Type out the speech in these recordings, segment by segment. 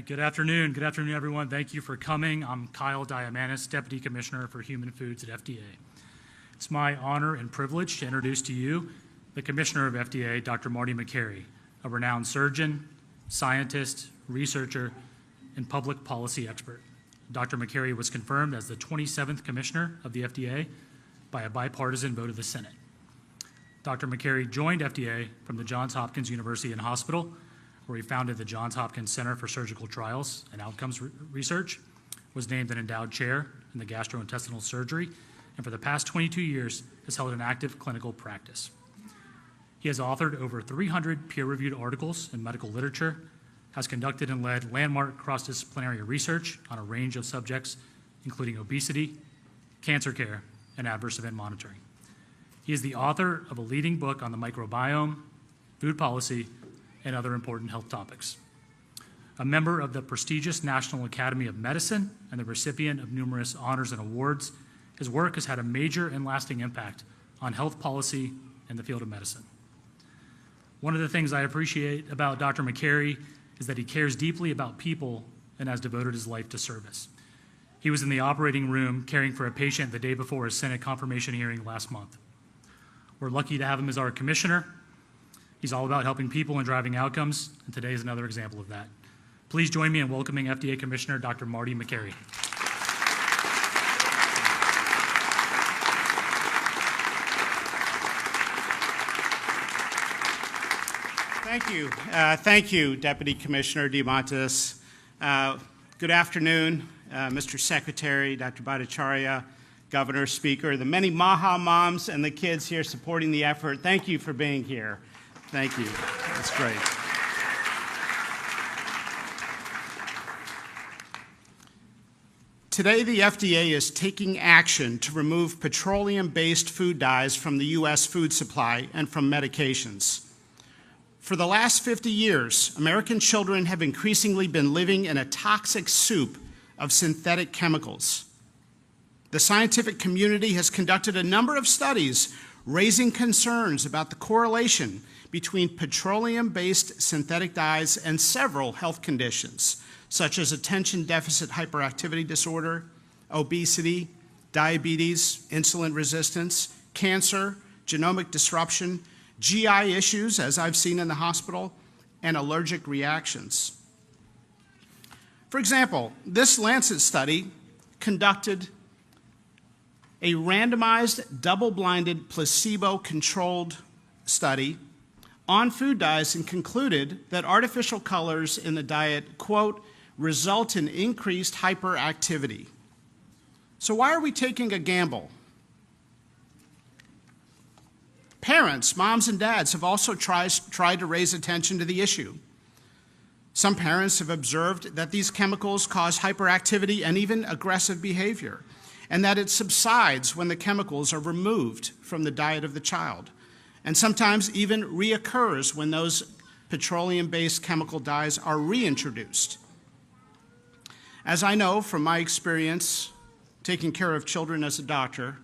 right, good afternoon. Good afternoon, everyone. Thank you for coming. I'm Kyle Diamanis, Deputy Commissioner for Human Foods at FDA. It's my honor and privilege to introduce to you the Commissioner of FDA, Dr. Marty Makary, a renowned surgeon, scientist, researcher, and public policy expert. Dr. Makary was confirmed as the 27th Commissioner of the FDA by a bipartisan vote of the Senate. Dr. Makary joined FDA from the Johns Hopkins University and Hospital, where he founded the Johns Hopkins Center for Surgical Trials and Outcomes Research, was named an endowed chair in the gastrointestinal surgery, and for the past 22 years has held an active clinical practice. He has authored over 300 peer-reviewed articles in medical literature, has conducted and led landmark cross-disciplinary research on a range of subjects, including obesity, cancer care, and adverse event monitoring. He is the author of a leading book on the microbiome, food policy, and other important health topics. A member of the prestigious National Academy of Medicine and the recipient of numerous honors and awards, his work has had a major and lasting impact on health policy in the field of medicine. One of the things I appreciate about Dr. Makary is that he cares deeply about people and has devoted his life to service. He was in the operating room caring for a patient the day before his Senate confirmation hearing last month. We're lucky to have him as our commissioner. He's all about helping people and driving outcomes, and today is another example of that. Please join me in welcoming FDA Commissioner Dr. Marty Makary. Thank you, Deputy Commissioner Diamantis. Good afternoon, Mr. Secretary, Dr. Bhattacharya, Governor, Speaker, the many Maha moms and the kids here supporting the effort. Thank you for being here. Thank you. That's great. Today, the FDA is taking action to remove petroleum-based food dyes from the U.S. food supply and from medications. For the last 50 years, American children have increasingly been living in a toxic soup of synthetic chemicals. The scientific community has conducted a number of studies raising concerns about the correlation between petroleum-based synthetic dyes and several health conditions, such as attention deficit hyperactivity disorder, obesity, diabetes, insulin resistance, cancer, genomic disruption, GI issues, as I've seen in the hospital, and allergic reactions. For example, this Lancet study conducted a randomized, double-blinded, placebo-controlled study on food dyes and concluded that artificial colors in the diet, quote, result in increased hyperactivity. So why are we taking a gamble? Parents, moms and dads, have also tried to raise attention to the issue. Some parents have observed that these chemicals cause hyperactivity and even aggressive behavior, and that it subsides when the chemicals are removed from the diet of the child, and sometimes even reoccurs when those petroleum-based chemical dyes are reintroduced. As I know from my experience taking care of children as a doctor,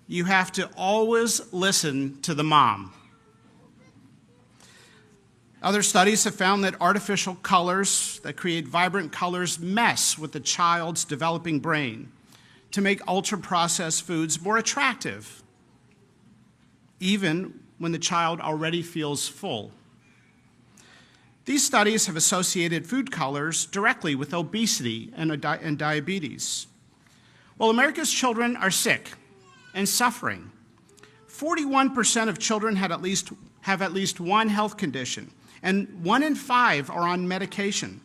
you have to always listen to the mom. Other studies have found that artificial colors that create vibrant colors mess with the child's developing brain to make ultra-processed foods more attractive, even when the child already feels full. These studies have associated food colors directly with obesity and diabetes. Well, America's children are sick and suffering. 41% of children have at least one health condition, and 1 in 5 are on medication.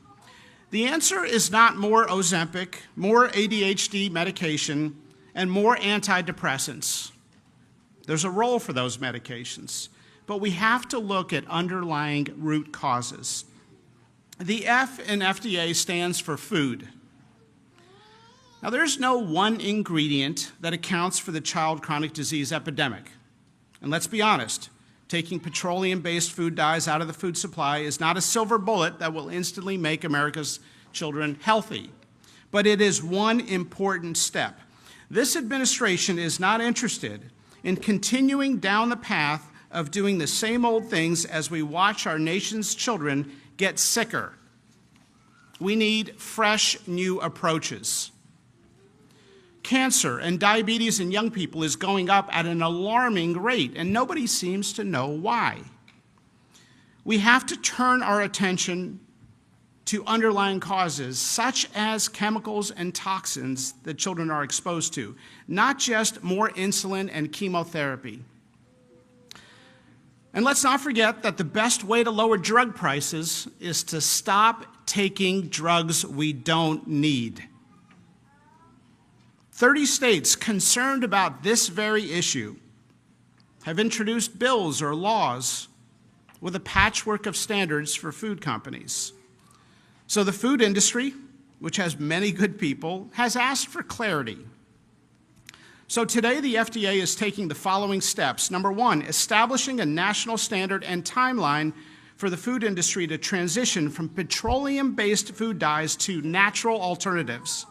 The answer is not more Ozempic, more ADHD medication, and more antidepressants. There's a role for those medications, but we have to look at underlying root causes. The F in FDA stands for food. Now, there's no one ingredient that accounts for the child chronic disease epidemic. And let's be honest, taking petroleum-based food dyes out of the food supply is not a silver bullet that will instantly make America's children healthy, but it is one important step. This administration is not interested in continuing down the path of doing the same old things as we watch our nation's children get sicker. We need fresh, new approaches. Cancer and diabetes in young people is going up at an alarming rate, and nobody seems to know why. We have to turn our attention to underlying causes, such as chemicals and toxins that children are exposed to, not just more insulin and chemotherapy. And let's not forget that the best way to lower drug prices is to stop taking drugs we don't need. 30 states concerned about this very issue have introduced bills or laws with a patchwork of standards for food companies. So the food industry, which has many good people, has asked for clarity. So today the FDA is taking the following steps. Number one, establishing a national standard and timeline for the food industry to transition from petroleum-based food dyes to natural alternatives.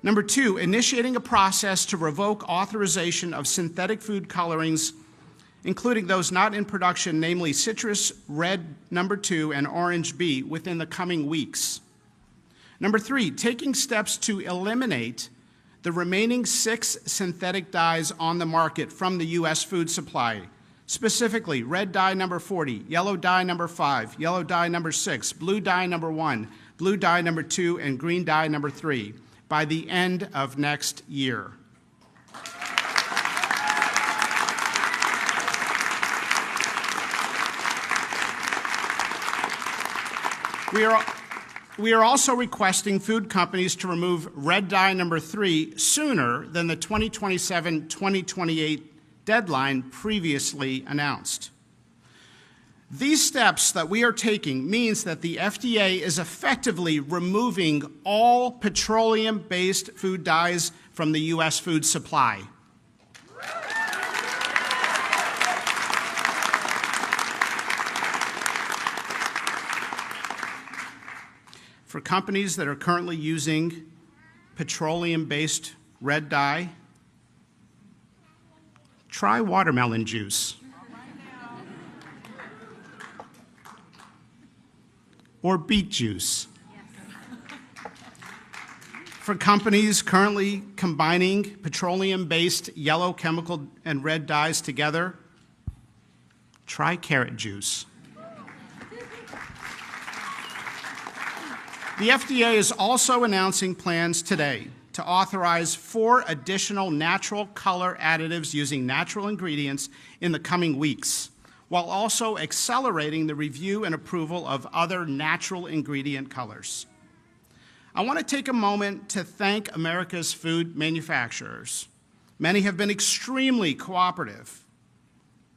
Number two, initiating a process to revoke authorization of synthetic food colorings, including those not in production, namely citrus red number 2 and orange B, within the coming weeks. Number three, taking steps to eliminate the remaining 6 synthetic dyes on the market from the U.S. food supply, specifically red dye number 40, yellow dye number 5, yellow dye number 6, blue dye number 1, blue dye number 2, and green dye number 3 by the end of next year. We are also requesting food companies to remove red dye number 3 sooner than the 2027-2028 deadline previously announced. These steps that we are taking means that the FDA is effectively removing all petroleum-based food dyes from the U.S. food supply. For companies that are currently using petroleum-based red dye, try watermelon juice. Or beet juice. For companies currently combining petroleum-based yellow chemical and red dyes together, try carrot juice. The FDA is also announcing plans today to authorize 4 additional natural color additives using natural ingredients in the coming weeks, while also accelerating the review and approval of other natural ingredient colors. I want to take a moment to thank America's food manufacturers. Many have been extremely cooperative.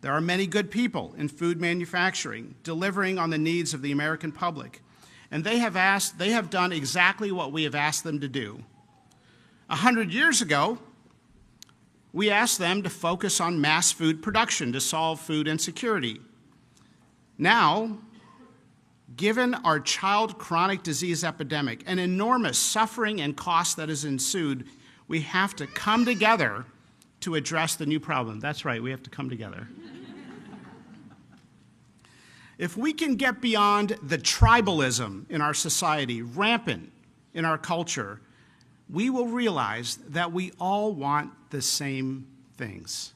There are many good people in food manufacturing delivering on the needs of the American public. And they have done exactly what we have asked them to do. 100 years ago, we asked them to focus on mass food production to solve food insecurity. Now, given our child chronic disease epidemic and enormous suffering and cost that has ensued, we have to come together to address the new problem. That's right, we have to come together. If we can get beyond the tribalism in our society, rampant in our culture, we will realize that we all want the same things.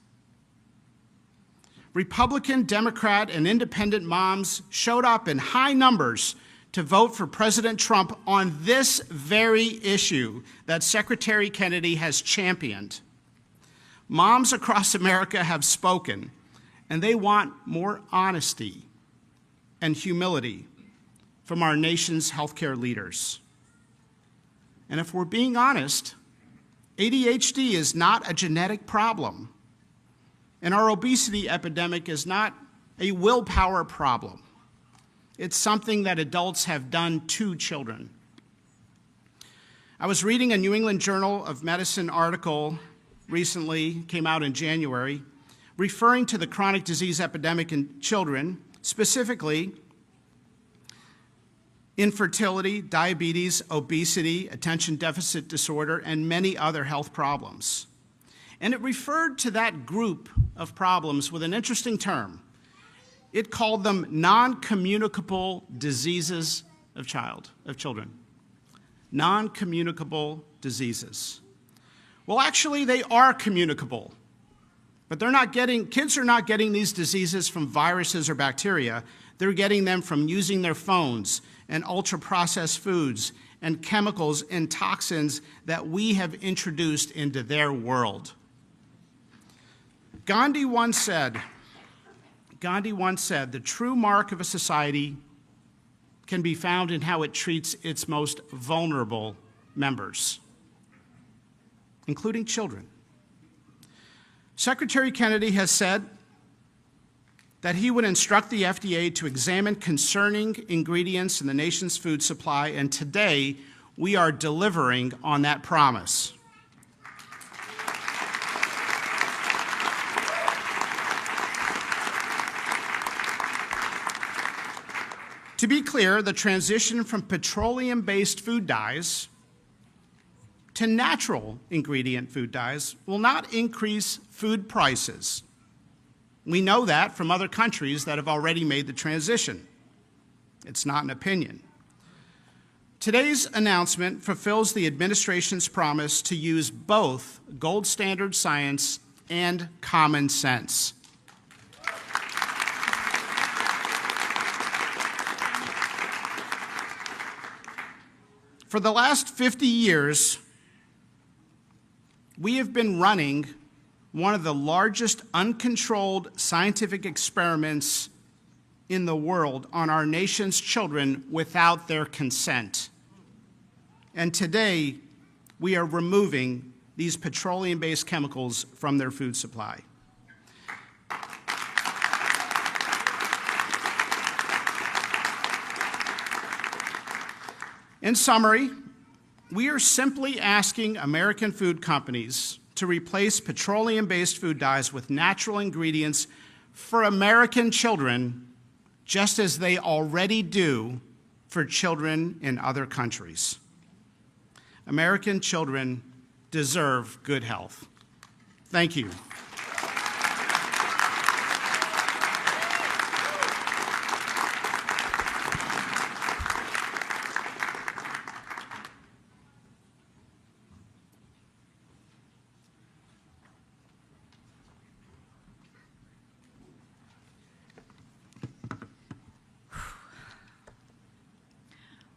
Republican, Democrat, and independent moms showed up in high numbers to vote for President Trump on this very issue that Secretary Kennedy has championed. Moms across America have spoken, and they want more honesty and humility from our nation's healthcare leaders. And if we're being honest, ADHD is not a genetic problem, and our obesity epidemic is not a willpower problem. It's something that adults have done to children. I was reading a New England Journal of Medicine article recently, came out in January, referring to the chronic disease epidemic in children, specifically infertility, diabetes, obesity, attention deficit disorder, and many other health problems. And it referred to that group of problems with an interesting term. It called them non-communicable diseases of children. Non-communicable diseases. Well, actually, they are communicable, but kids are not getting these diseases from viruses or bacteria. They're getting them from using their phones and ultra-processed foods and chemicals and toxins that we have introduced into their world. Gandhi once said, the true mark of a society can be found in how it treats its most vulnerable members, including children. Secretary Kennedy has said that he would instruct the FDA to examine concerning ingredients in the nation's food supply, and today we are delivering on that promise. To be clear, the transition from petroleum-based food dyes to natural ingredient food dyes will not increase food prices. We know that from other countries that have already made the transition. It's not an opinion. Today's announcement fulfills the administration's promise to use both gold standard science and common sense. For the last 50 years, we have been running one of the largest uncontrolled scientific experiments in the world on our nation's children without their consent. And today, we are removing these petroleum-based chemicals from their food supply. In summary, we are simply asking American food companies to replace petroleum-based food dyes with natural ingredients for American children, just as they already do for children in other countries. American children deserve good health. Thank you.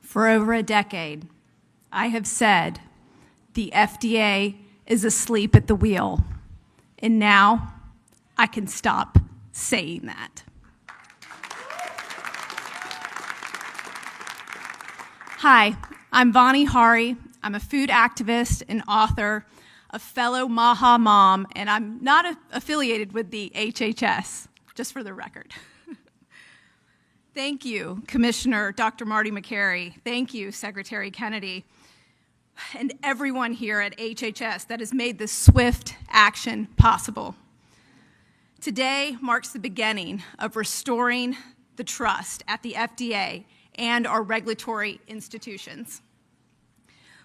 For over a decade, I have said the FDA is asleep at the wheel, and now I can stop saying that. Hi, I'm Vani Hari. I'm a food activist and author, a fellow MAHA mom, and I'm not affiliated with the HHS, just for the record. Thank you, Commissioner Dr. Marty McCary. Thank you, Secretary Kennedy, and everyone here at HHS that has made this swift action possible. Today marks the beginning of restoring the trust at the FDA and our regulatory institutions.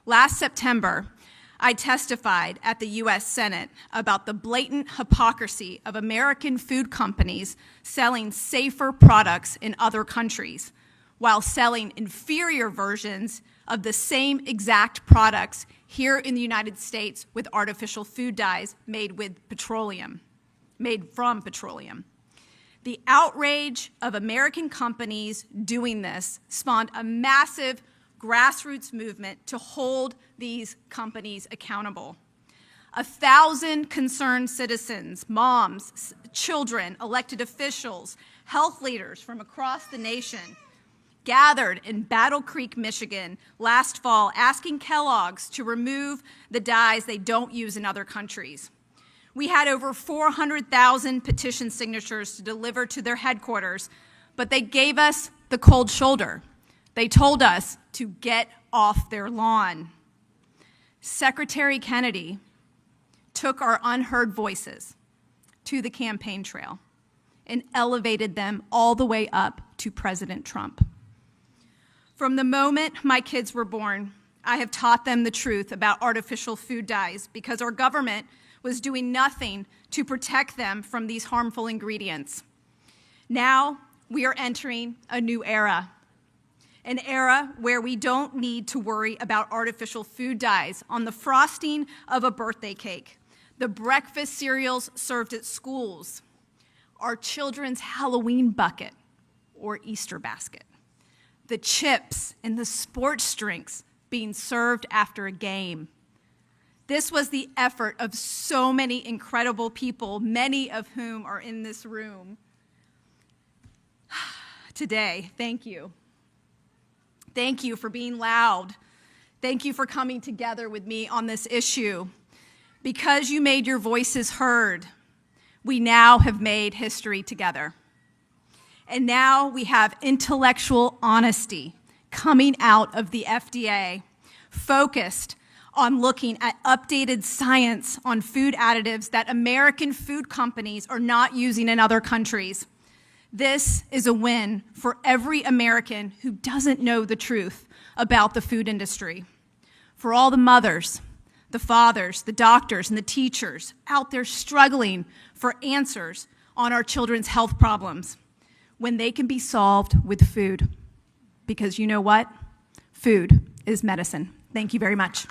Last September, I testified at the U.S. Senate about the blatant hypocrisy of American food companies selling safer products in other countries while selling inferior versions of the same exact products here in the United States with artificial food dyes made from petroleum. The outrage of American companies doing this spawned a massive grassroots movement to hold these companies accountable. 1,000 concerned citizens, moms, children, elected officials, health leaders from across the nation gathered in Battle Creek, Michigan last fall asking Kellogg's to remove the dyes they don't use in other countries. We had over 400,000 petition signatures to deliver to their headquarters, but they gave us the cold shoulder. They told us to get off their lawn. Secretary Kennedy took our unheard voices to the campaign trail and elevated them all the way up to President Trump. From the moment my kids were born, I have taught them the truth about artificial food dyes because our government was doing nothing to protect them from these harmful ingredients. Now we are entering a new era. an era where we don't need to worry about artificial food dyes on the frosting of a birthday cake, the breakfast cereals served at schools, our children's Halloween bucket or Easter basket, the chips and the sports drinks being served after a game. This was the effort of so many incredible people, many of whom are in this room today. Thank you. Thank you for being loud. Thank you for coming together with me on this issue. Because you made your voices heard, we now have made history together. And now we have intellectual honesty coming out of the FDA, focused on looking at updated science on food additives that American food companies are not using in other countries. This is a win for every American who doesn't know the truth about the food industry. For all the mothers, the fathers, the doctors, and the teachers out there struggling for answers on our children's health problems when they can be solved with food. Because you know what? Food is medicine. Thank you very much.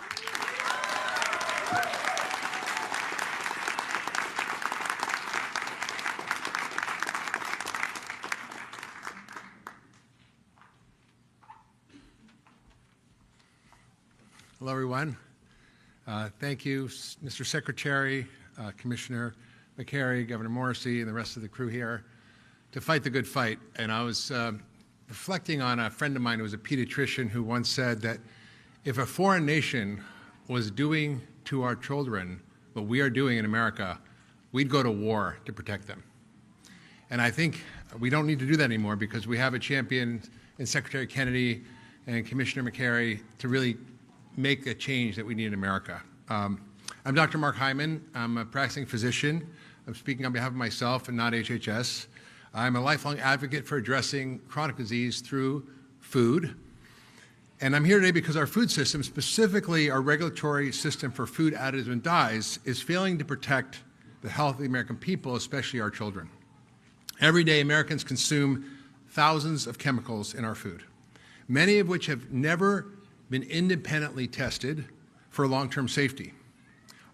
Hello, everyone. Thank you, Mr. Secretary, Commissioner McCary, Governor Morrissey, and the rest of the crew here to fight the good fight. And I was reflecting on a friend of mine who was a pediatrician who once said that if a foreign nation was doing to our children what we are doing in America, we'd go to war to protect them. And I think we don't need to do that anymore because we have a champion in Secretary Kennedy and Commissioner McCary to really make a change that we need in America. I'm Dr. Mark Hyman. I'm a practicing physician. I'm speaking on behalf of myself and not HHS. I'm a lifelong advocate for addressing chronic disease through food. And I'm here today because our food system, specifically our regulatory system for food additives and dyes, is failing to protect the health of the American people, especially our children. Every day, Americans consume thousands of chemicals in our food, many of which have never been independently tested for long-term safety.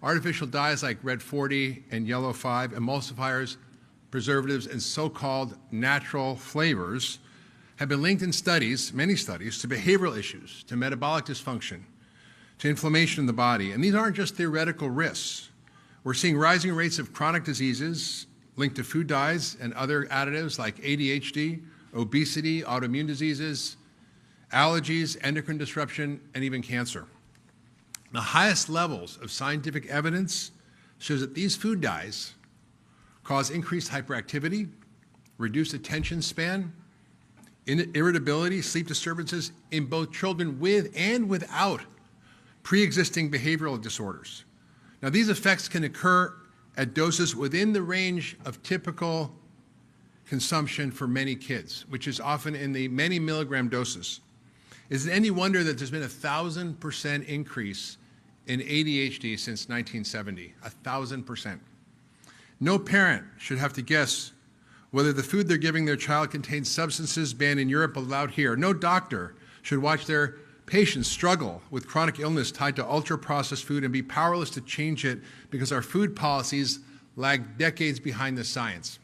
Artificial dyes like red 40 and yellow 5, emulsifiers, preservatives, and so-called natural flavors have been linked in studies, many studies, to behavioral issues, to metabolic dysfunction, to inflammation in the body. And these aren't just theoretical risks. We're seeing rising rates of chronic diseases linked to food dyes and other additives like ADHD, obesity, autoimmune diseases, allergies, endocrine disruption, and even cancer. The highest levels of scientific evidence shows that these food dyes cause increased hyperactivity, reduced attention span, irritability, sleep disturbances in both children with and without pre-existing behavioral disorders. Now, these effects can occur at doses within the range of typical consumption for many kids, which is often in the many milligram doses. Is it any wonder that there's been a 1,000% increase in ADHD since 1970? 1,000%. No parent should have to guess whether the food they're giving their child contains substances banned in Europe but allowed here. No doctor should watch their patients struggle with chronic illness tied to ultra-processed food and be powerless to change it because our food policies lag decades behind the science.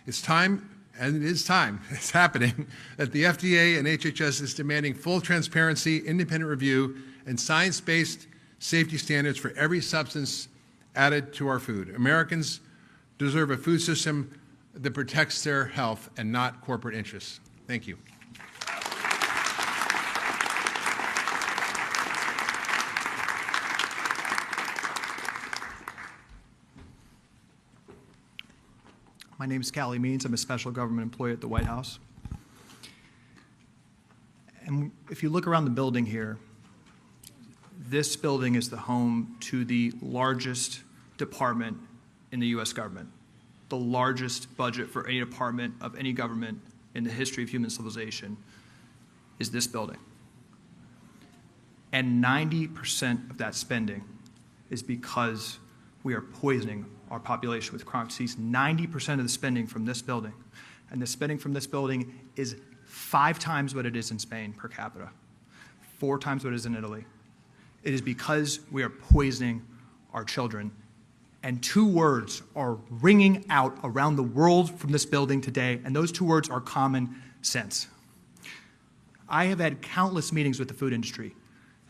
It's time, and it is time, it's happening, that the FDA and HHS is demanding full transparency, independent review, and science-based safety standards for every substance added to our food. Americans deserve a food system that protects their health and not corporate interests. Thank you. My name is Callie Means. I'm a special government employee at the White House. And if you look around the building here, this building is the home to the largest department in the U.S. government, the largest budget for any department of any government in the history of human civilization is this building. And 90% of that spending is because we are poisoning our population with chronic disease. 90% of the spending from this building, and the spending from this building is 5 times what it is in Spain per capita, 4 times what it is in Italy. It is because we are poisoning our children. And 2 words are ringing out around the world from this building today, and those 2 words are common sense. I have had countless meetings with the food industry.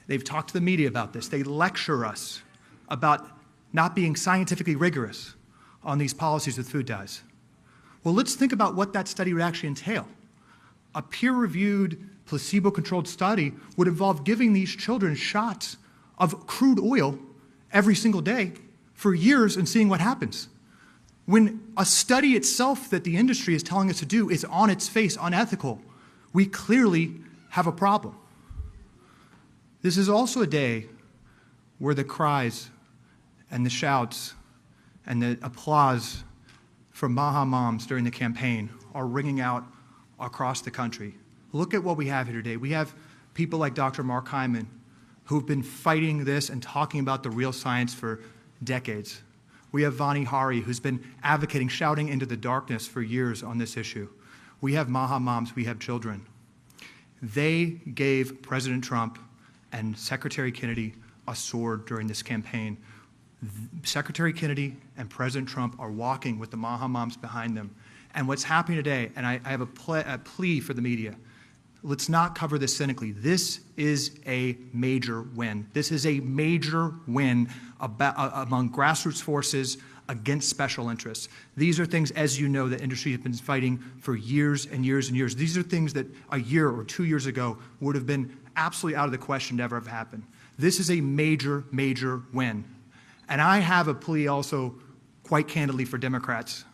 They've talked to the media about this. They lecture us about not being scientifically rigorous on these policies with food dyes. Well, let's think about what that study would actually entail. A peer-reviewed, placebo-controlled study would involve giving these children shots of crude oil every single day for years and seeing what happens. When a study itself that the industry is telling us to do is on its face unethical, we clearly have a problem. This is also a day where the cries and the shouts and the applause from Maha moms during the campaign are ringing out across the country. Look at what we have here today. We have people like Dr. Mark Hyman who've been fighting this and talking about the real science for decades. We have Vani Hari, who's been advocating, shouting into the darkness for years on this issue. We have Maha moms, we have children. They gave President Trump and Secretary Kennedy a sword during this campaign. Secretary Kennedy and President Trump are walking with the Maha moms behind them. And what's happening today, and I have a plea for the media, let's not cover this cynically. This is a major win. This is a major win among grassroots forces against special interests. These are things, as you know, that industry has been fighting for years and years and years. These are things that a year or 2 years ago would have been absolutely out of the question to ever have happened. This is a major, major win. And I have a plea also, quite candidly, for Democrats.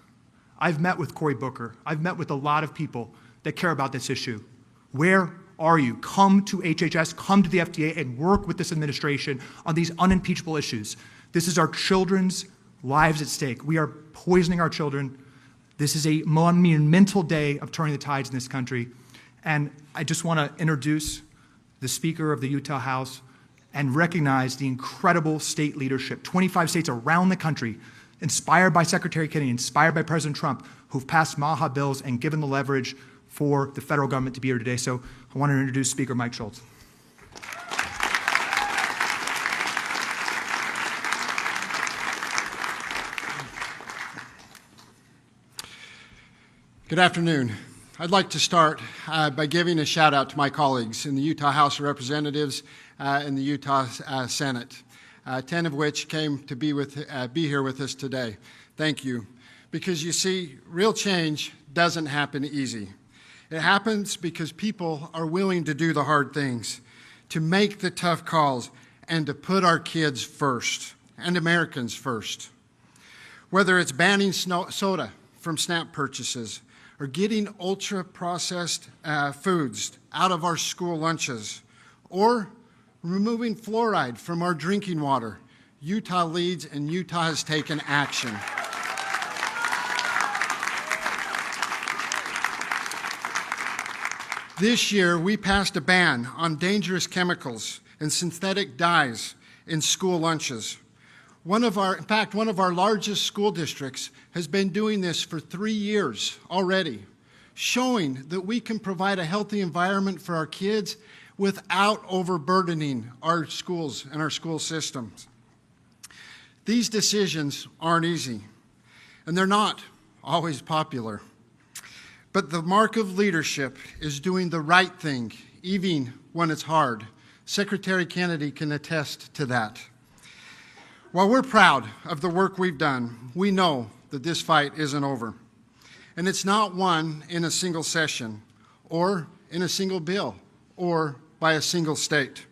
I've met with Cory Booker. I've met with a lot of people that care about this issue. Where are you? Come to HHS, come to the FDA, and work with this administration on these unimpeachable issues. This is our children's lives at stake. We are poisoning our children. This is a monumental day of turning the tides in this country. And I just want to introduce the Speaker of the Utah House and recognize the incredible state leadership. 25 states around the country, inspired by Secretary Kennedy, inspired by President Trump, who've passed Maha bills and given the leverage for the federal government to be here today. So I want to introduce Speaker Mike Schultz. Good afternoon. I'd like to start by giving a shout out to my colleagues in the Utah House of Representatives and the Utah Senate, 10 of which came to be here with us today. Thank you. Because you see, real change doesn't happen easy. It happens because people are willing to do the hard things, to make the tough calls, and to put our kids first and Americans first. Whether it's banning soda from SNAP purchases or getting ultra-processed foods out of our school lunches, or removing fluoride from our drinking water, Utah leads and Utah has taken action. This year, we passed a ban on dangerous chemicals and synthetic dyes in school lunches. In fact, one of our largest school districts has been doing this for 3 years already, showing that we can provide a healthy environment for our kids without overburdening our schools and our school systems. These decisions aren't easy, and they're not always popular. But the mark of leadership is doing the right thing, even when it's hard. Secretary Kennedy can attest to that. While we're proud of the work we've done, we know that this fight isn't over. And it's not won in a single session, or in a single bill, or by a single state.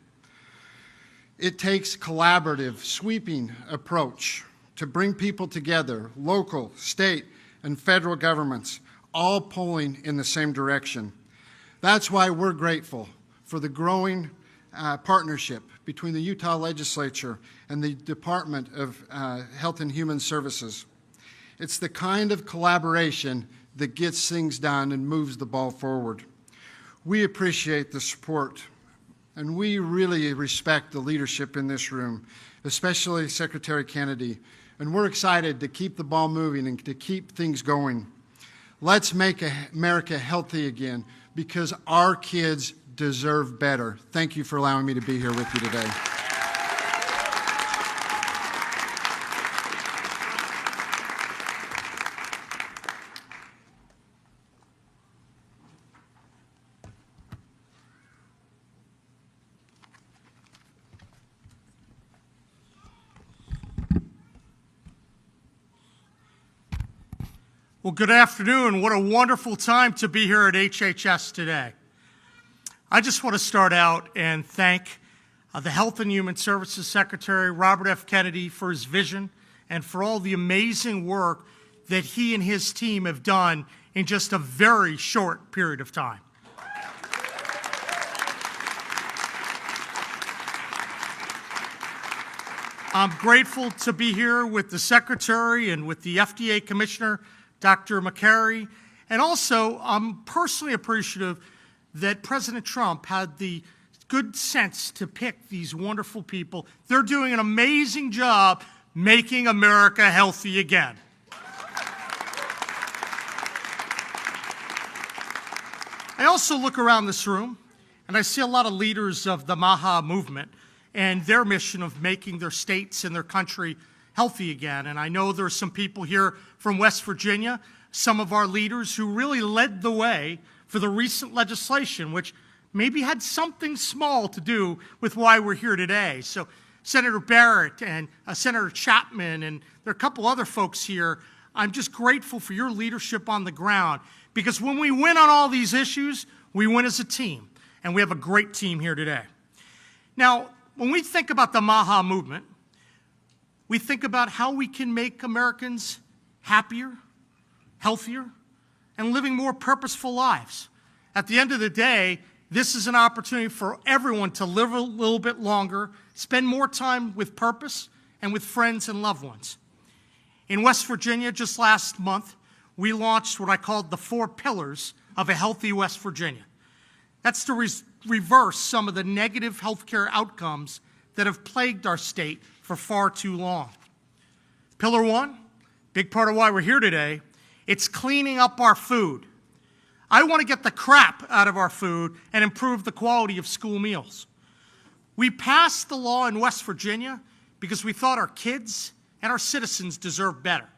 It takes collaborative, sweeping approach to bring people together, local, state, and federal governments, all pulling in the same direction. That's why we're grateful for the growing partnership between the Utah Legislature and the Department of Health and Human Services. It's the kind of collaboration that gets things done and moves the ball forward. We appreciate the support, and we really respect the leadership in this room, especially Secretary Kennedy, and we're excited to keep the ball moving and to keep things going. Let's make America healthy again, because our kids deserve better. Thank you for allowing me to be here with you today. Well, good afternoon. What a wonderful time to be here at HHS today. I just want to start out and thank the Health and Human Services Secretary, Robert F. Kennedy, for his vision and for all the amazing work that he and his team have done in just a very short period of time. I'm grateful to be here with the Secretary and with the FDA Commissioner, Dr. McCary, and also I'm personally appreciative that President Trump had the good sense to pick these wonderful people. They're doing an amazing job making America healthy again. I also look around this room and I see a lot of leaders of the MAHA movement and their mission of making their states and their country healthy again. And I know there are some people here from West Virginia, some of our leaders who really led the way for the recent legislation, which maybe had something small to do with why we're here today. So Senator Barrett and Senator Chapman, and there are a couple other folks here. I'm just grateful for your leadership on the ground, because when we win on all these issues, we win as a team, and we have a great team here today. Now, when we think about the MAHA movement, we think about how we can make Americans happier, healthier, and living more purposeful lives. At the end of the day, this is an opportunity for everyone to live a little bit longer, spend more time with purpose and with friends and loved ones. In West Virginia, just last month, we launched what I called the 4 pillars of a healthy West Virginia. That's to reverse some of the negative healthcare outcomes that have plagued our state for far too long. Pillar 1, big part of why we're here today, it's cleaning up our food. I want to get the crap out of our food and improve the quality of school meals. We passed the law in West Virginia because we thought our kids and our citizens deserve better.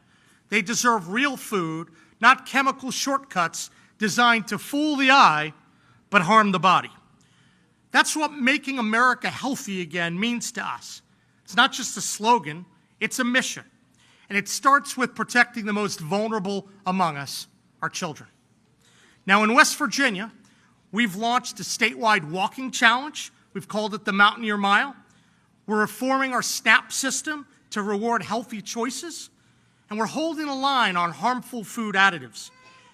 They deserve real food, not chemical shortcuts designed to fool the eye but harm the body. That's what making America healthy again means to us. It's not just a slogan, it's a mission. And it starts with protecting the most vulnerable among us, our children. Now in West Virginia, we've launched a statewide walking challenge. We've called it the Mountaineer Mile. We're reforming our SNAP system to reward healthy choices. And we're holding a line on harmful food additives.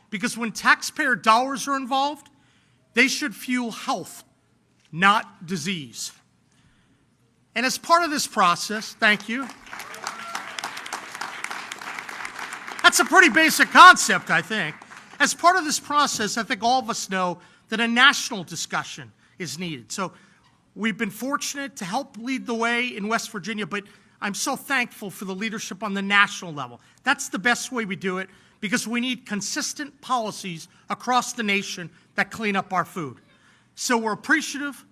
Because when taxpayer dollars are involved, they should fuel health, not disease. And as part of this process, thank you. That's a pretty basic concept, I think. As part of this process, I think all of us know that a national discussion is needed. So we've been fortunate to help lead the way in West Virginia, but I'm so thankful for the leadership on the national level. That's the best way we do it, because we need consistent policies across the nation that clean up our food. So we're appreciative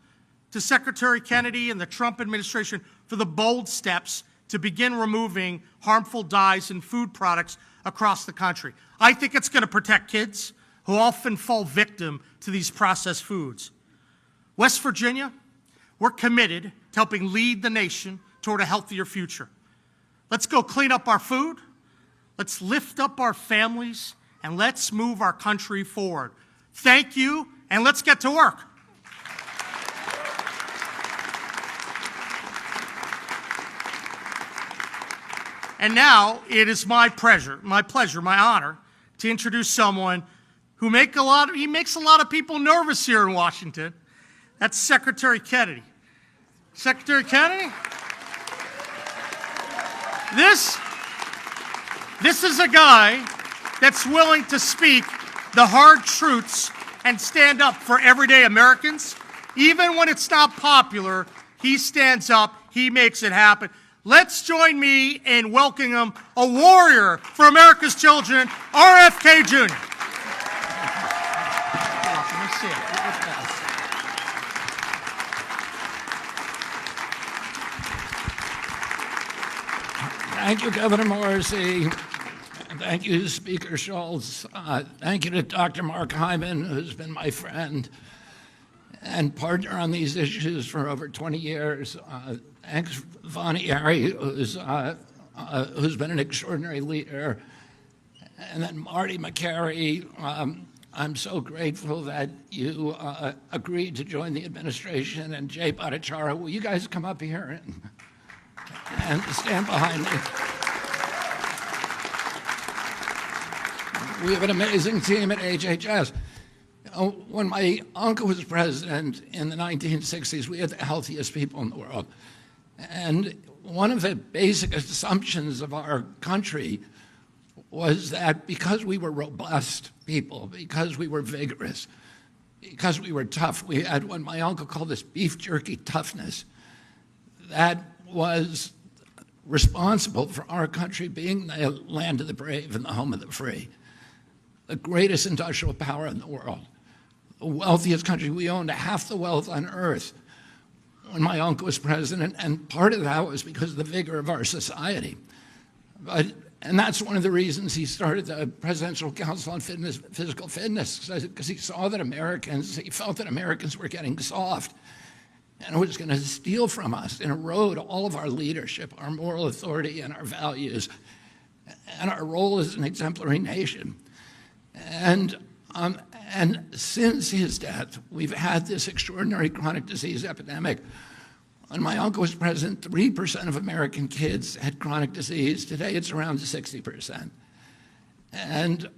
to Secretary Kennedy and the Trump administration for the bold steps to begin removing harmful dyes in food products across the country. I think it's going to protect kids who often fall victim to these processed foods. West Virginia, we're committed to helping lead the nation toward a healthier future. Let's go clean up our food, let's lift up our families, and let's move our country forward. Thank you, and let's get to work. And now it is my pleasure, my honor, to introduce someone who makes a lot of people nervous here in Washington. That's Secretary Kennedy. Secretary Kennedy? This is a guy that's willing to speak the hard truths and stand up for everyday Americans. Even when it's not popular, he stands up, he makes it happen. Let's join me in welcoming him, a warrior for America's children, RFK Jr. me see it. Thank you, Governor Morrissey. Thank you, Speaker Schultz. Thank you to Dr. Mark Hyman, who's been my friend and partner on these issues for over 20 years. Thanks, Vonnie Harry, who's been an extraordinary leader. And then Marty McCary, I'm so grateful that you agreed to join the administration. And Jay Bhattacharya, will you guys come up here and stand behind me? We have an amazing team at HHS. When my uncle was president in the 1960s, we had the healthiest people in the world. And one of the basic assumptions of our country was that because we were robust people, because we were vigorous, because we were tough, we had what my uncle called this beef jerky toughness, that was responsible for our country being the land of the brave and the home of the free, the greatest industrial power in the world, the wealthiest country. We owned half the wealth on earth when my uncle was president, and part of that was because of the vigor of our society. And that's one of the reasons he started the Presidential Council on Physical Fitness, because he saw that he felt that Americans were getting soft and was going to steal from us and erode all of our leadership, our moral authority, and our values, and our role as an exemplary nation. And since his death, we've had this extraordinary chronic disease epidemic. When my uncle was president, 3% of American kids had chronic disease. Today, it's around 60%. And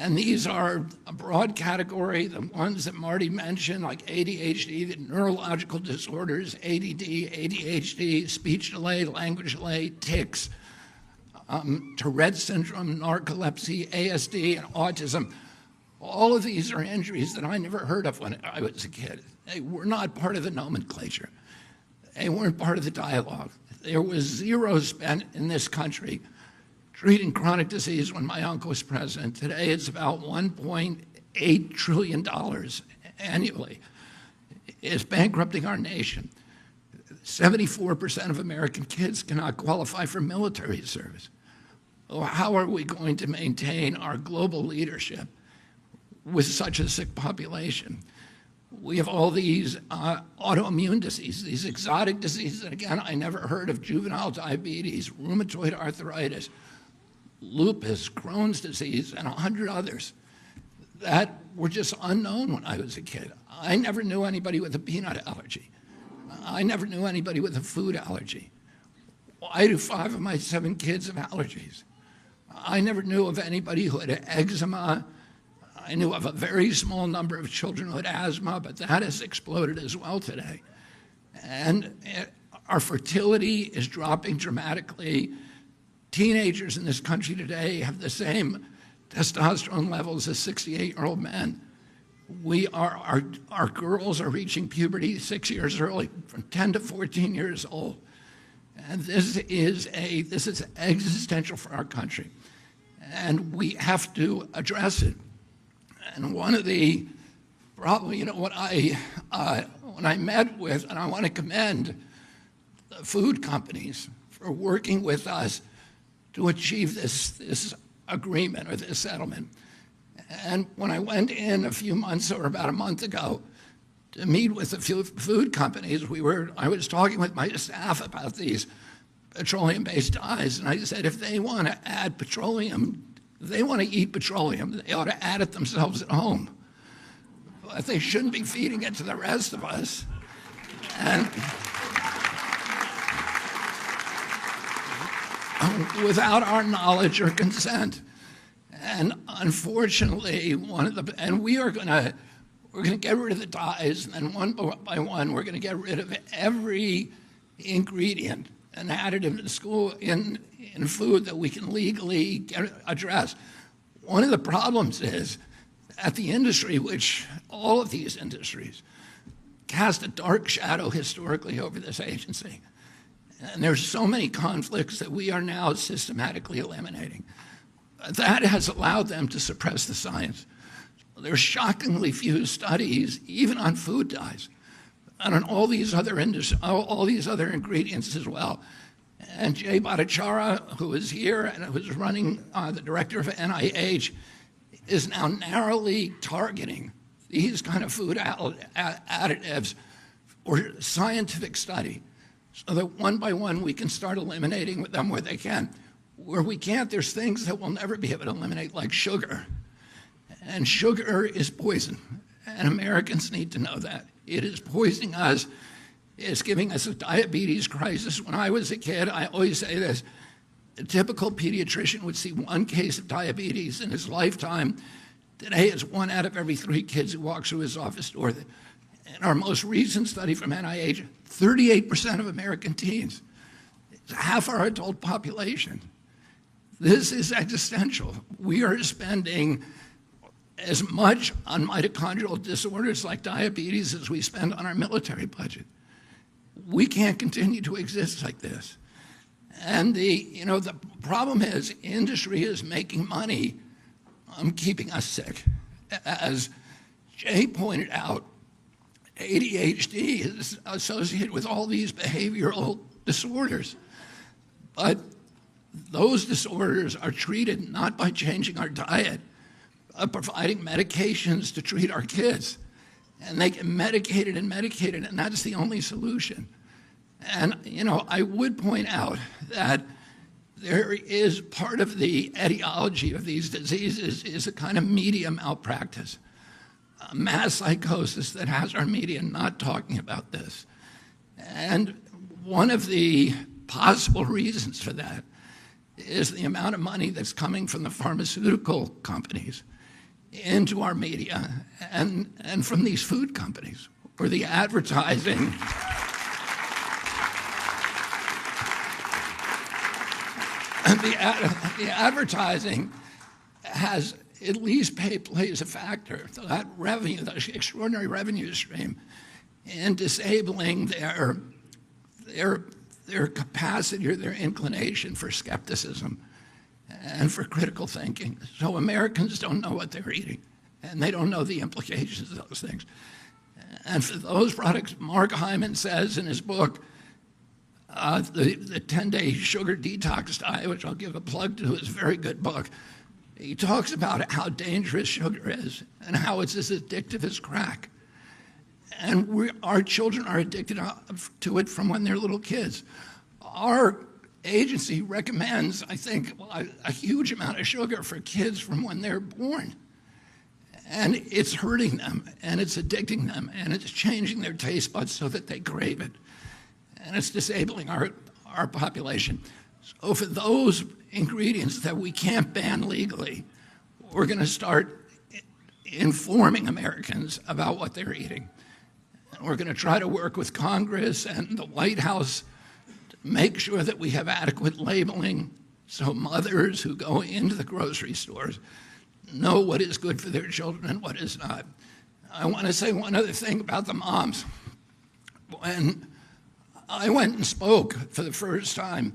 these are a broad category, the ones that Marty mentioned, like ADHD, the neurological disorders, ADD, ADHD, speech delay, language delay, tics, Tourette syndrome, narcolepsy, ASD, and autism. All of these are injuries that I never heard of when I was a kid. They were not part of the nomenclature. They weren't part of the dialogue. There was zero spent in this country treating chronic disease when my uncle was president. Today, it's about $1.8 trillion annually. It's bankrupting our nation. 74% of American kids cannot qualify for military service. How are we going to maintain our global leadership with such a sick population? We have all these autoimmune diseases, these exotic diseases. And again, I never heard of juvenile diabetes, rheumatoid arthritis, lupus, Crohn's disease, and 100 others that were just unknown when I was a kid. I never knew anybody with a peanut allergy. I never knew anybody with a food allergy. Why do 5 of my 7 kids have allergies? I never knew of anybody who had eczema. I knew of a very small number of children who had asthma, but that has exploded as well today. And our fertility is dropping dramatically. Teenagers in this country today have the same testosterone levels as 68-year-old men. Our girls are reaching puberty 6 years early, from 10 to 14 years old. And this is existential for our country. And we have to address it. And one of the probably, when I met with, and I want to commend the food companies for working with us to achieve this agreement or this settlement. And when I went in a few months or about a month ago to meet with the food companies, I was talking with my staff about these petroleum-based dyes, and I said, if they want to add petroleum, if they want to eat petroleum, they ought to add it themselves at home. But they shouldn't be feeding it to the rest of us. And without our knowledge or consent. And unfortunately, we are going to get rid of the dyes, and then one by one, we're going to get rid of every ingredient and additive in food that we can legally address. One of the problems is that the industry, which all of these industries, cast a dark shadow historically over this agency. And there's so many conflicts that we are now systematically eliminating. That has allowed them to suppress the science, There's shockingly few studies, even on food dyes, and on all these other ingredients as well. And Jay Bhattacharya, who is here and who is running the director of NIH, is now narrowly targeting these kind of food additives for scientific study, so that one by one we can start eliminating them where they can. Where we can't, there's things that we'll never be able to eliminate, like sugar. And sugar is poison, and Americans need to know that. It is poisoning us. It's giving us a diabetes crisis. When I was a kid, I always say this, a typical pediatrician would see one case of diabetes in his lifetime. Today, it's 1 out of every 3 kids who walks through his office door. In our most recent study from NIH, 38% of American teens, it's half our adult population. This is existential. We are spending as much on mitochondrial disorders like diabetes as we spend on our military budget. We can't continue to exist like this. And the problem is industry is making money on keeping us sick. As Jay pointed out, ADHD is associated with all these behavioral disorders. But those disorders are treated not by changing our diet, but providing medications to treat our kids. And they get medicated, and that's the only solution. And, I would point out that there is part of the etiology of these diseases is a kind of media malpractice, a mass psychosis that has our media not talking about this. And one of the possible reasons for that is the amount of money that's coming from the pharmaceutical companies into our media and from these food companies, or the advertising. The advertising has at least plays a factor. That revenue, that extraordinary revenue stream, in disabling their capacity or their inclination for skepticism and for critical thinking. So Americans don't know what they're eating, and they don't know the implications of those things. And for those products, Mark Hyman says in his book, the 10-day sugar detox diet, which I'll give a plug to, is a very good book. He talks about how dangerous sugar is and how it's as addictive as crack. And our children are addicted to it from when they're little kids. Our agency recommends, I think, a huge amount of sugar for kids from when they're born. And it's hurting them, and it's addicting them, and it's changing their taste buds so that they crave it. And it's disabling our population. So for those ingredients that we can't ban legally, we're going to start informing Americans about what they're eating. And we're going to try to work with Congress and the White House to make sure that we have adequate labeling so mothers who go into the grocery stores know what is good for their children and what is not. I want to say one other thing about the moms. When I went and spoke for the first time,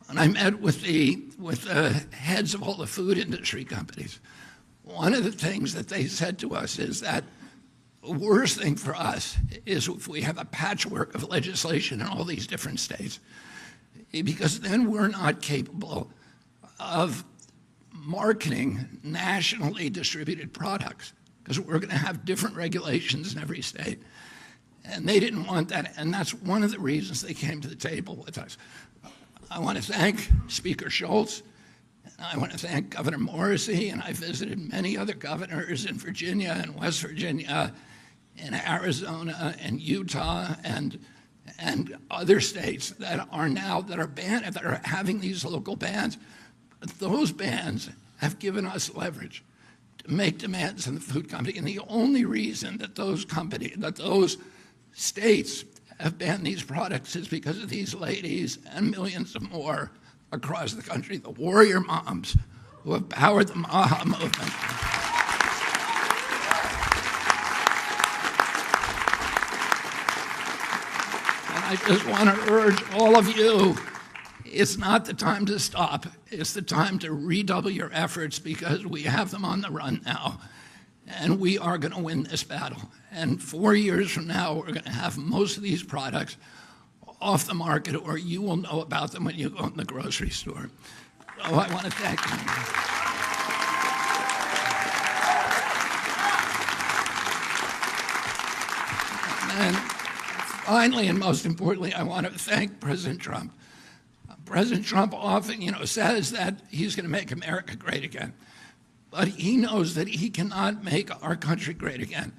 and I met with the heads of all the food industry companies. One of the things that they said to us is that the worst thing for us is if we have a patchwork of legislation in all these different states, because then we're not capable of marketing nationally distributed products, because we're going to have different regulations in every state. And they didn't want that, and that's one of the reasons they came to the table with us. I want to thank Speaker Schultz, and I want to thank Governor Morrissey, and I visited many other governors in Virginia and West Virginia, in Arizona and Utah, and other states that are having these local bans. But those bans have given us leverage to make demands on the food company, and the only reason that those states have banned these products is because of these ladies and millions of more across the country, the warrior moms who have powered the MAHA movement. And I just want to urge all of you, it's not the time to stop. It's the time to redouble your efforts, because we have them on the run now. and we are going to win this battle. And 4 years from now, we're going to have most of these products off the market, or you will know about them when you go in the grocery store. So I want to thank you. And finally, and most importantly, I want to thank President Trump. President Trump often, says that he's going to make America great again. But he knows that he cannot make our country great again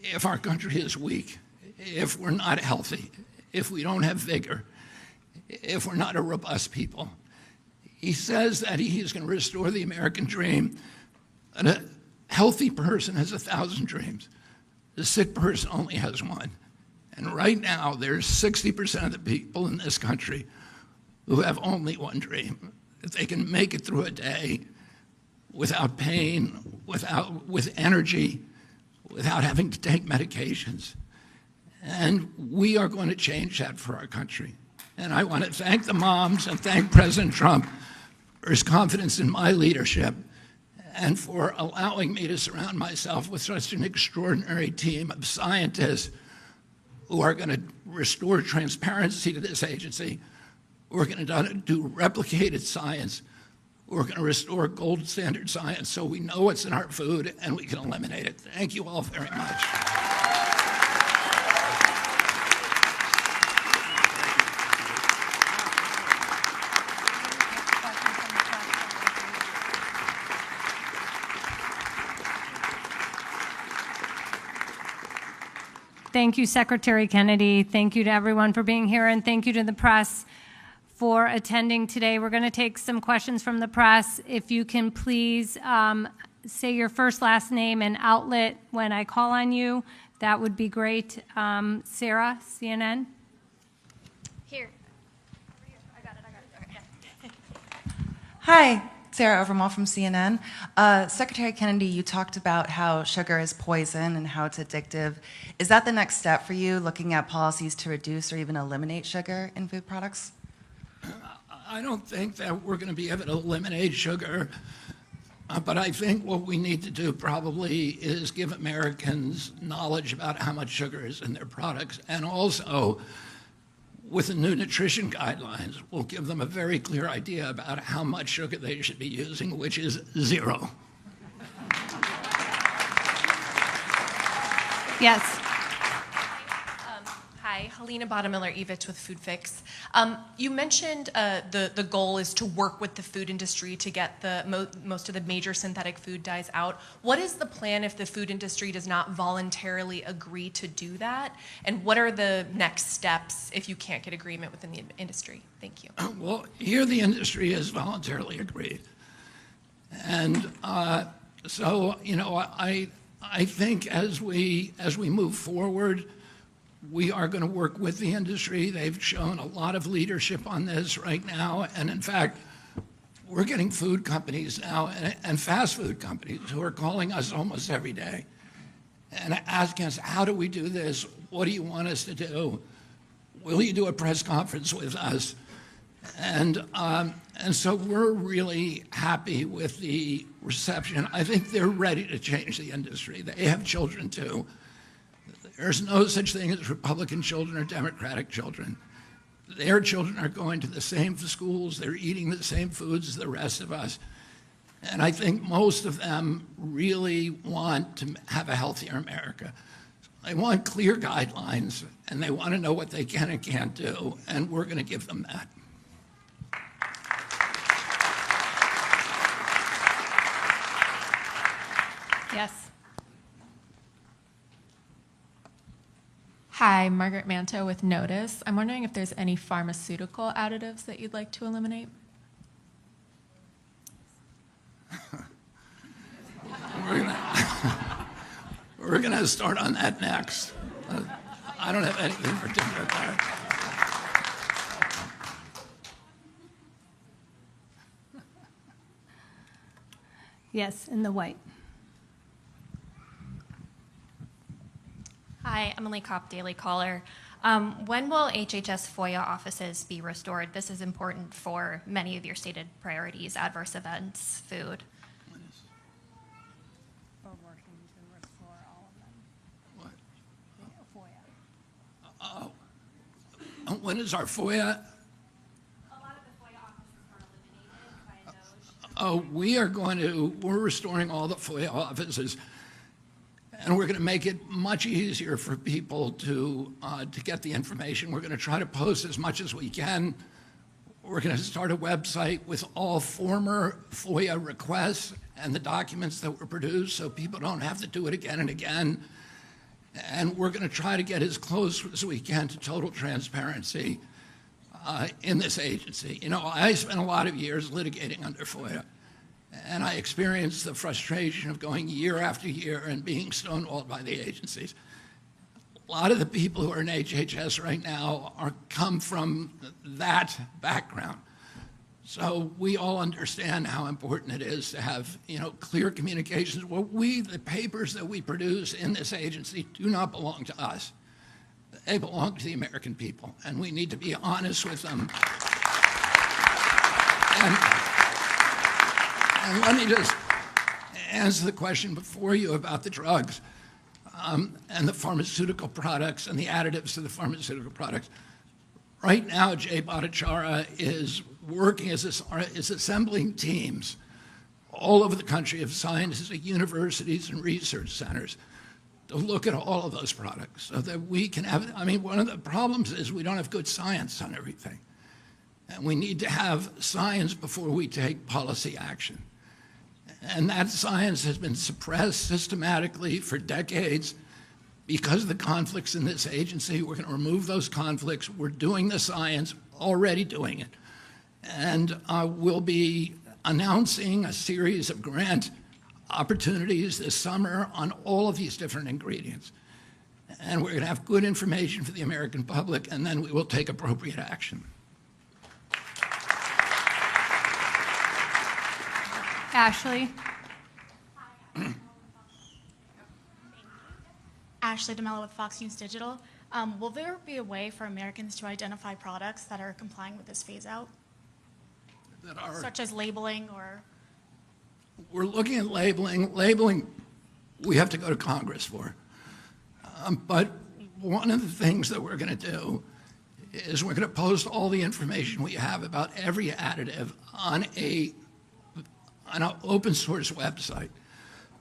if our country is weak, if we're not healthy, if we don't have vigor, if we're not a robust people. He says that he's going to restore the American dream. And a healthy person has 1,000 dreams. The sick person only has one. And right now, there's 60% of the people in this country who have only one dream, that they can make it through a day without pain, with energy, without having to take medications. And we are going to change that for our country. And I want to thank the moms and thank President Trump for his confidence in my leadership and for allowing me to surround myself with such an extraordinary team of scientists who are going to restore transparency to this agency. We're going to do replicated science. We're going to restore gold standard science so we know what's in our food and we can eliminate it. Thank you all very much. Thank you, Secretary Kennedy. Thank you to everyone for being here, and thank you to the press for attending today. We're going to take some questions from the press. If you can please say your first, last name, and outlet when I call on you, that would be great. Sarah, CNN. Here. I got it. Okay, yeah. Hi, Sarah Overmall from CNN. Secretary Kennedy, you talked about how sugar is poison and how it's addictive. Is that the next step for you, looking at policies to reduce or even eliminate sugar in food products? I don't think that we're going to be able to eliminate sugar, but I think what we need to do probably is give Americans knowledge about how much sugar is in their products, and also with the new nutrition guidelines, we'll give them a very clear idea about how much sugar they should be using, which is 0. Yes. Hi, Helena Bottomiller-Evich with Food Fix. You mentioned the goal is to work with the food industry to get the most of the major synthetic food dyes out. What is the plan if the food industry does not voluntarily agree to do that? And what are the next steps if you can't get agreement within the industry? Thank you. Well, here the industry has voluntarily agreed. And so, I think as we move forward, we are going to work with the industry. They've shown a lot of leadership on this right now. And in fact, we're getting food companies now and fast food companies who are calling us almost every day and asking us, how do we do this? What do you want us to do? Will you do a press conference with us? And so we're really happy with the reception. I think they're ready to change the industry. They have children too. There's no such thing as Republican children or Democratic children. Their children are going to the same schools, they're eating the same foods as the rest of us. And I think most of them really want to have a healthier America. They want clear guidelines, and they want to know what they can and can't do, and we're going to give them that. Yes. Hi, Margaret Manto with Notice. I'm wondering if there's any pharmaceutical additives that you'd like to eliminate? We're gonna start on that next. I don't have anything particular there. Yes, in the white. Hi, Emily Kopp, Daily Caller. When will HHS FOIA offices be restored? This is important for many of your stated priorities, adverse events, food. when is our FOIA? A lot of the FOIA offices are eliminated by those. We're restoring all the FOIA offices, and we're going to make it much easier for people to get the information. We're going to try to post as much as we can. We're going to start a website with all former FOIA requests and the documents that were produced so people don't have to do it again and again. And we're going to try to get as close as we can to total transparency in this agency. You know, I spent a lot of years litigating under FOIA, and I experienced the frustration of going year after year and being stonewalled by the agencies. A lot of the people who are in HHS right now come from that background. So we all understand how important it is to have, clear communications. Well, the papers that we produce in this agency do not belong to us. They belong to the American people, and we need to be honest with them. And let me just answer the question before you about the drugs and the pharmaceutical products and the additives to the pharmaceutical products. Right now, Jay Bhattacharya is working is assembling teams all over the country of scientists at universities and research centers to look at all of those products so that we can have, one of the problems is we don't have good science on everything. And we need to have science before we take policy action. And that science has been suppressed systematically for decades because of the conflicts in this agency. We're going to remove those conflicts. We're doing the science, already doing it. And we'll be announcing a series of grant opportunities this summer on all of these different ingredients. And we're going to have good information for the American public, and then we will take appropriate action. Ashley. Ashley DeMello with Fox News Digital. Will there be a way for Americans to identify products that are complying with this phase-out? Such as labeling or? We're looking at labeling. Labeling, we have to go to Congress for. But one of the things that we're going to do is we're going to post all the information we have about every additive on an open source website.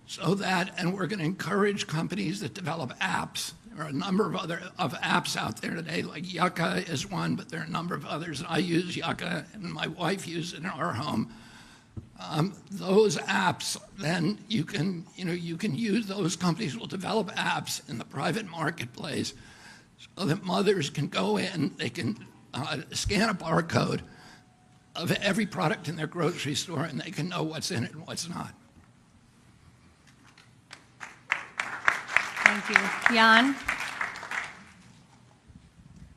So that, and we're going to encourage companies that develop apps. There are a number of other apps out there today, like Yucca is one, but there are a number of others. I use Yucca, and my wife uses it in our home. Those apps, then you can use. Those companies will develop apps in the private marketplace, so that mothers can go in, they can scan a barcode of every product in their grocery store, and they can know what's in it and what's not. Thank you. Jan?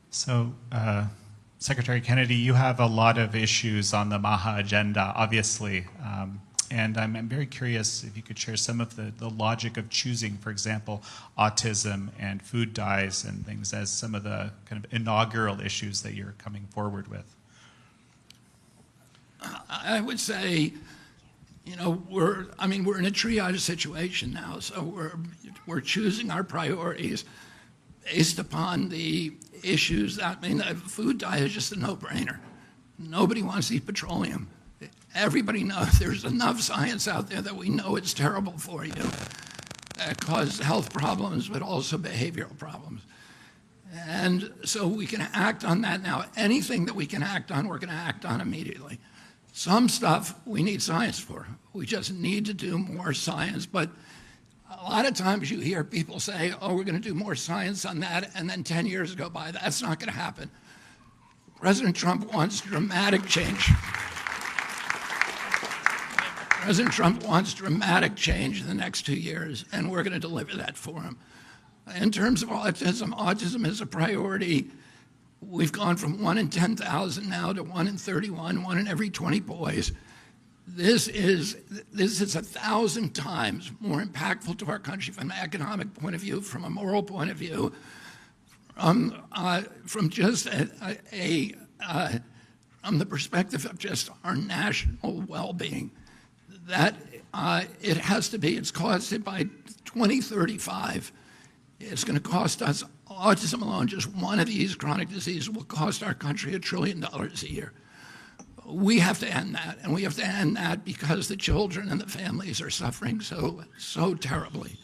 So, Secretary Kennedy, you have a lot of issues on the MAHA agenda, obviously, and I'm very curious if you could share some of the logic of choosing, for example, autism and food dyes and things as some of the kind of inaugural issues that you're coming forward with. I would say, we're in a triage situation now, so we're choosing our priorities based upon the issues. Food dye is just a no-brainer. Nobody wants to eat petroleum. Everybody knows there's enough science out there that we know it's terrible for you. It causes health problems, but also behavioral problems. And so we can act on that now. Anything that we can act on, we're going to act on immediately. Some stuff we need science for. We just need to do more science. But a lot of times you hear people say, oh, we're going to do more science on that, and then 10 years go by. That's not going to happen. President Trump wants dramatic change. President Trump wants dramatic change in the next 2 years, and we're going to deliver that for him. In terms of autism is a priority. We've gone from 1 in 10,000 now to 1 in 31, 1 in every 20 boys. This is 1,000 times more impactful to our country from an economic point of view, from a moral point of view, from just from the perspective of just our national well-being. That it has to be. It's costed by 2035. It's going to cost us autism alone, just one of these chronic diseases, will cost our country $1 trillion a year. We have to end that, and we have to end that because the children and the families are suffering so terribly.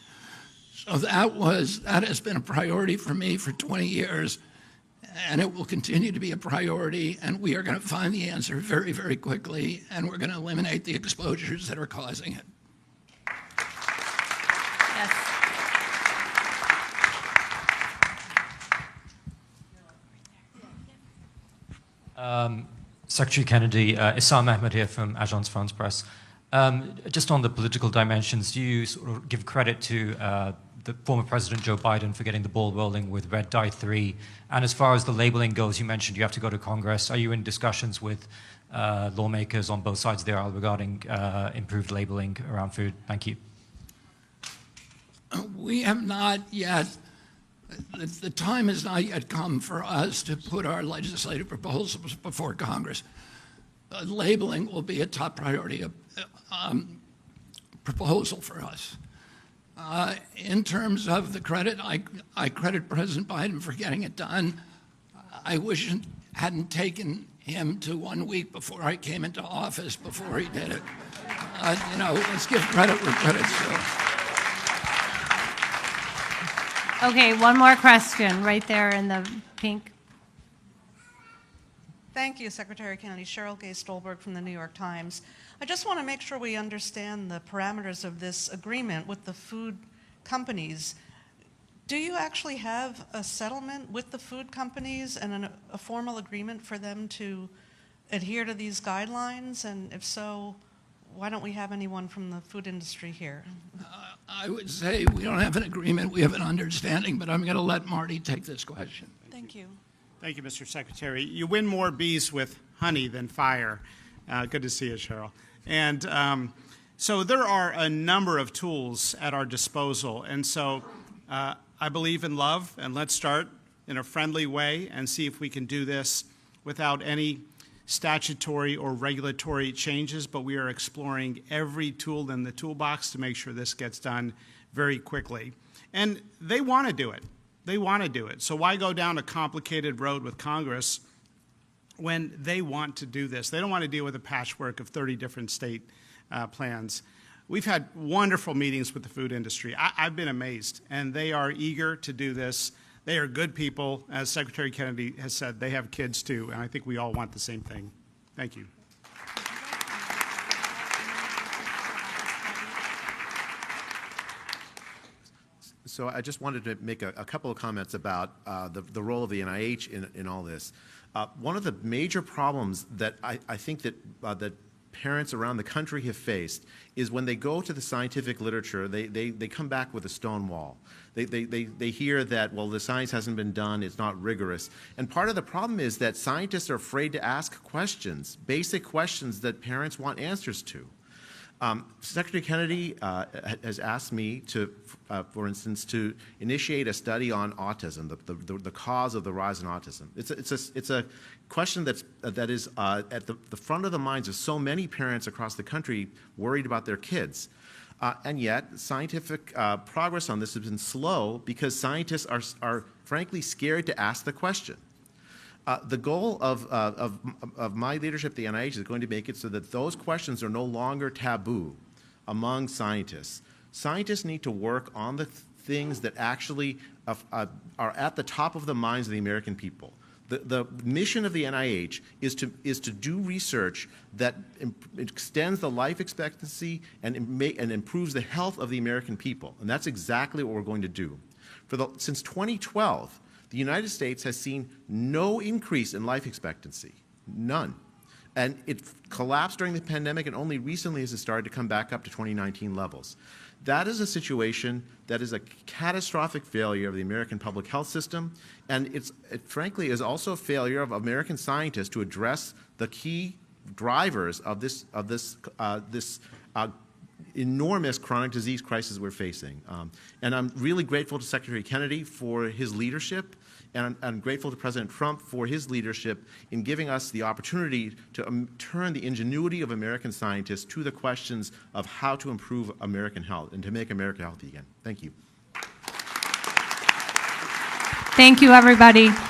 So that has been a priority for me for 20 years, and it will continue to be a priority, and we are going to find the answer very, very quickly, and we're going to eliminate the exposures that are causing it. Yes. Secretary Kennedy, Issam Ahmed here from Agence France Presse. Just on the political dimensions, do you sort of give credit to the former President Joe Biden for getting the ball rolling with Red Dye 3? And as far as the labeling goes, you mentioned you have to go to Congress. Are you in discussions with lawmakers on both sides of the aisle regarding improved labeling around food? Thank you. We have not yet. The time has not yet come for us to put our legislative proposals before Congress. Labeling will be a top priority proposal for us. In terms of the credit, I credit President Biden for getting it done. I wish it hadn't taken him to 1 week before I came into office before he did it. Let's give credit where credit's due. Okay, one more question right there in the pink. Thank you, Secretary Kennedy. Cheryl Gay Stolberg from the New York Times. I just want to make sure we understand the parameters of this agreement with the food companies. Do you actually have a settlement with the food companies and a formal agreement for them to adhere to these guidelines? And if so, why don't we have anyone from the food industry here? I would say we don't have an agreement, we have an understanding, but I'm going to let Marty take this question. Thank you. Thank you, Mr. Secretary. You win more bees with honey than fire. Good to see you, Cheryl. And so there are a number of tools at our disposal. And so I believe in love, and let's start in a friendly way and see if we can do this without any statutory or regulatory changes, but we are exploring every tool in the toolbox to make sure this gets done very quickly. And they want to do it. They want to do it. So why go down a complicated road with Congress when they want to do this? They don't want to deal with a patchwork of 30 different state plans. We've had wonderful meetings with the food industry. I've been amazed, and they are eager to do this. They are good people. As Secretary Kennedy has said, they have kids too, and I think we all want the same thing. Thank you. So I just wanted to make a couple of comments about the role of the NIH in all this. One of the major problems that I think that parents around the country have faced is when they go to the scientific literature, they come back with a stone wall. They hear that, well, the science hasn't been done, it's not rigorous. And part of the problem is that scientists are afraid to ask questions, basic questions that parents want answers to. Secretary Kennedy has asked me to, for instance, to initiate a study on autism, the cause of the rise in autism. It's a question that is at the front of the minds of so many parents across the country worried about their kids. And yet, scientific progress on this has been slow because scientists are frankly scared to ask the question. The goal of my leadership at the NIH is going to make it so that those questions are no longer taboo among scientists. Scientists need to work on the things that actually are at the top of the minds of the American people. The mission of the NIH is to do research that extends the life expectancy and improves the health of the American people. And that's exactly what we're going to do. Since 2012, the United States has seen no increase in life expectancy, none. And it collapsed during the pandemic, and only recently has it started to come back up to 2019 levels. That is a situation that is a catastrophic failure of the American public health system, and it frankly is also a failure of American scientists to address the key drivers of this enormous chronic disease crisis we're facing. And I'm really grateful to Secretary Kennedy for his leadership, and I'm grateful to President Trump for his leadership in giving us the opportunity to turn the ingenuity of American scientists to the questions of how to improve American health and to make America healthy again. Thank you. Thank you, everybody.